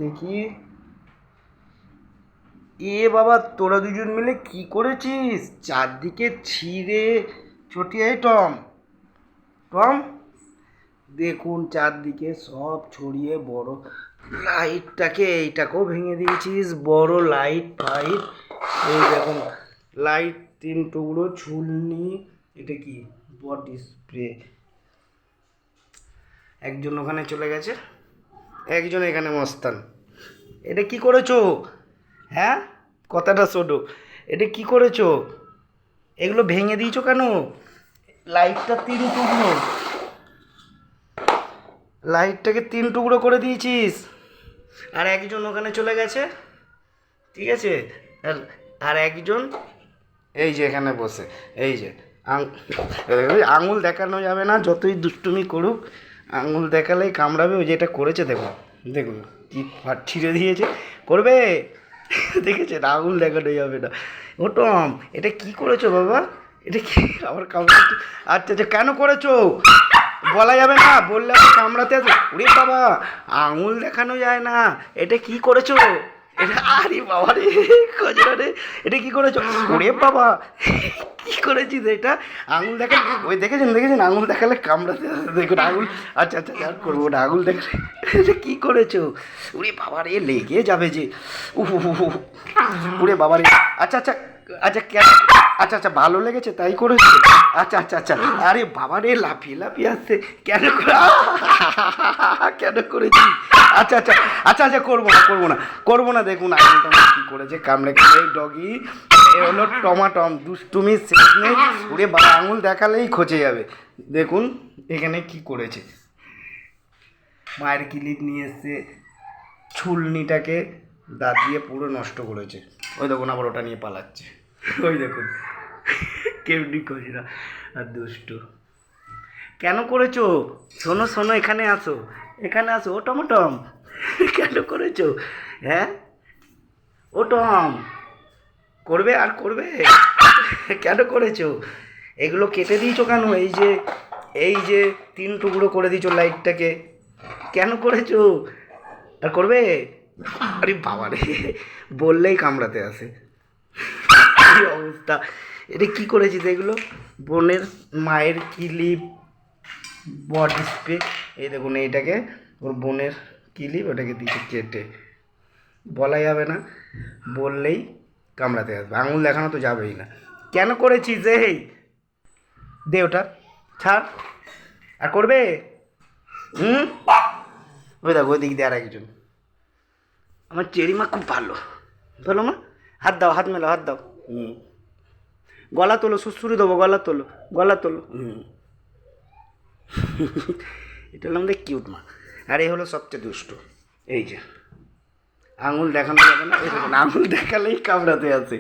দেখি। এ বাবা, তোরা দুজন মিলে কি করেছিস? চারদিকে ছিঁড়ে ছটিয়ে। টম, টম, দেখুন চারদিকে সব ছড়িয়ে, বড় লাইটটাকে এইটাকেও ভেঙে দিয়েছিস, বড় লাইট ফাইট। এই দেখুন লাইট, 3 টুকরো, ঝুলনি। এটা কি? Body spray. একজন ওখানে চলে গেছে, একজন এখানে মস্তান। এটা কি করেছো? হ্যাঁ, কথাটা শোনো। এটা কি করেছো? এগুলো ভেঙে দিয়েছো কেন? লাইটটা 3 টুকরো, লাইটটাকে 3 টুকরো করে দিয়েছিস। আর একজন ওখানে চলে গেছে, ঠিক আছে। আর আর একজন এই যে এখানে বসে, এই যে আঙুল দেখানো যাবে না, যতই দুষ্টুমি করুক। আঙুল দেখালেই কামড়াবে। ওই যে এটা করেছে, দেখুন দেখুন কি ছিঁড়ে দিয়েছে। করবে, দেখেছেন? আঙুল দেখানো যাবে না। ও টম, এটা কি করেছো বাবা? এটা কি আবার কামড়াচ্ছে? আচ্ছা আচ্ছা, কেন করেছো? বলা যাবে না, বললে আবার কামড়াতে আসবে। ওরে বাবা, আঙুল দেখানো যায় না। এটা কি করেছো? এটা আরে বাবা রে, খজরা রে, এটা কি করেছো? ওরে বাবা, কি করেছিস এটা? আঙুল দেখা, ওই দেখেছেন দেখেছেন, আঙুল দেখালে কামড়াতে আসবে। দেখুন আঙুল। আচ্ছা আচ্ছা, আর করবো না, আঙুল দেখালে। এটা কি করেছো? ওরে বাবা রে, লেগে যাবে যে। উহ, ওরে বাবা রে। আচ্ছা আচ্ছা আচ্ছা, কেন? আচ্ছা আচ্ছা, ভালো লেগেছে তাই করেছো? আচ্ছা আচ্ছা আচ্ছা। আরে বাবা রে, লাফিয়ে লাফিয়ে আসছে। কেন কেন করেছি? আচ্ছা আচ্ছা আচ্ছা আচ্ছা, করবো না করবো না করবো না। দেখুন আঙুলটা আমার কী করেছে, কামড়ে কামড়ে। ডগি, এ হলো টমাটম, দুষ্টুমি শেষ নেই। ওরে বাবা, আঙুল দেখালেই খচে যাবে। দেখুন এখানে কি করেছে। মায়ের ক্লিপ নিয়ে এসছে, ছুলনিটাকে দাঁত দিয়ে পুরো নষ্ট করেছে। ওই দেখুন আবার ওটা নিয়ে পালাচ্ছে। ওই দেখুন কেমনি খোঁজরা আর দুষ্টু। কেন করেছো? শোনো শোনো, এখানে আসো, এখানে আসো। ও টমটম, কেন করেছো? হ্যাঁ, ও টম, করবে আর করবে? কেন করেছো? এগুলো কেটে দিয়েছো কেন? এই যে 3 টুকরো করে দিয়েছো লাইটটাকে, কেন করেছো? আর করবে? আরে বাবা রে, বললেই কামড়াতে আসে। কি অবস্থা! এটা কি করেছিস এগুলো? বোনের মায়ের ক্লিপ, বডি স্প্রে। এই দেখুন এইটাকে ওর বোনের ক্লিপ, ওটাকে দিয়েছে কেটে। বলা যাবে না, বললেই কামড়াতে আসবে। আঙুল দেখানো তো যাবেই না। কেন করেছিস? এই দে ওটা, ছাড়। আর করবে? হুম, ওই দেখো ওই দিক দিয়ে আর একজন। আমার চেরিমা খুব ভালো, বলো মা। হাত দাও, হাত মেলো, হাত দাও। হুম, গলা তোলো, সুড়সুড়ি দেবো, গলা তোলো, গলা তোলো। হুম, এটা হলো আমাদের কিউট মা। আর এই হলো সবচেয়ে দুষ্ট। এই যে আঙুল দেখানো যাবে না, এই দেখুন আঙুল দেখালেই কামড়াতে আছে।